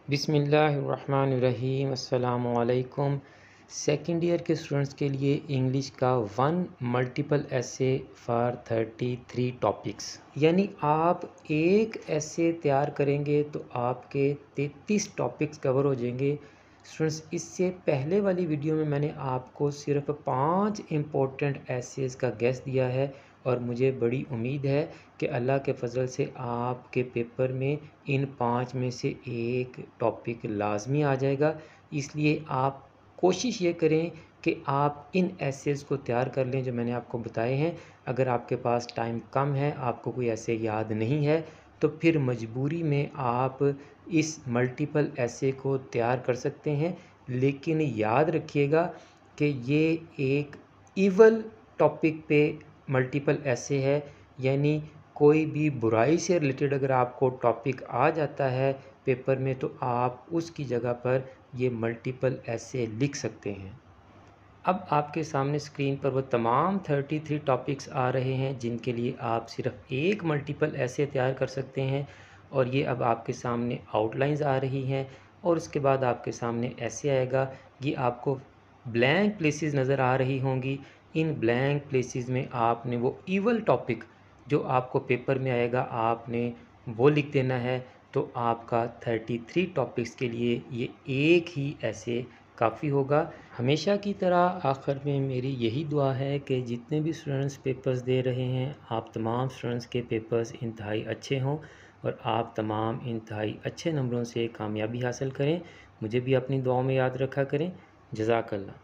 بسم اللہ الرحمن الرحیم۔ السلام علیکم۔ سیکنڈ ایئر کے اسٹوڈنٹس کے لیے انگلش کا 1 ملٹیپل ایسے فار 33 ٹاپکس، یعنی آپ ایک ایسے تیار کریں گے تو آپ کے 33 ٹاپکس کور ہو جائیں گے۔ اسٹوڈنٹس، اس سے پہلے والی ویڈیو میں نے آپ کو صرف 5 امپورٹنٹ ایسیز کا گیس دیا ہے، اور مجھے بڑی امید ہے کہ اللہ کے فضل سے آپ کے پیپر میں ان 5 میں سے ایک ٹاپک لازمی آ جائے گا۔ اس لیے آپ کوشش یہ کریں کہ آپ ان ایسیز کو تیار کر لیں جو میں نے آپ کو بتائے ہیں۔ اگر آپ کے پاس ٹائم کم ہے، آپ کو کوئی ایسے یاد نہیں ہے، تو پھر مجبوری میں آپ اس ملٹیپل ایسے کو تیار کر سکتے ہیں، لیکن یاد رکھیے گا کہ یہ ایک ایول ٹاپک پہ ملٹیپل ایسے ہے، یعنی کوئی بھی برائی سے ریلیٹڈ اگر آپ کو ٹاپک آ جاتا ہے پیپر میں تو آپ اس کی جگہ پر یہ ملٹیپل ایسے لکھ سکتے ہیں۔ اب آپ کے سامنے اسکرین پر وہ تمام 33 ٹاپکس آ رہے ہیں جن کے لیے آپ صرف ایک ملٹیپل ایسے تیار کر سکتے ہیں، اور یہ اب آپ کے سامنے آؤٹ لائنز آ رہی ہیں، اور اس کے بعد آپ کے سامنے ایسے آئے گا۔ یہ آپ کو بلینک پلیسز نظر آ رہی ہوں گی۔ ان بلینک پلیسز میں آپ نے وہ ایول ٹاپک جو آپ کو پیپر میں آئے گا آپ نے وہ لکھ دینا ہے، تو آپ کا 33 ٹاپکس کے لیے یہ ایک ہی ایسے کافی ہوگا۔ ہمیشہ کی طرح آخر میں میری یہی دعا ہے کہ جتنے بھی اسٹوڈنٹس پیپرز دے رہے ہیں، آپ تمام اسٹوڈنٹس کے پیپرز انتہائی اچھے ہوں، اور آپ تمام انتہائی اچھے نمبروں سے کامیابی حاصل کریں۔ مجھے بھی اپنی دعاؤں میں یاد رکھا کریں۔ جزاک اللہ۔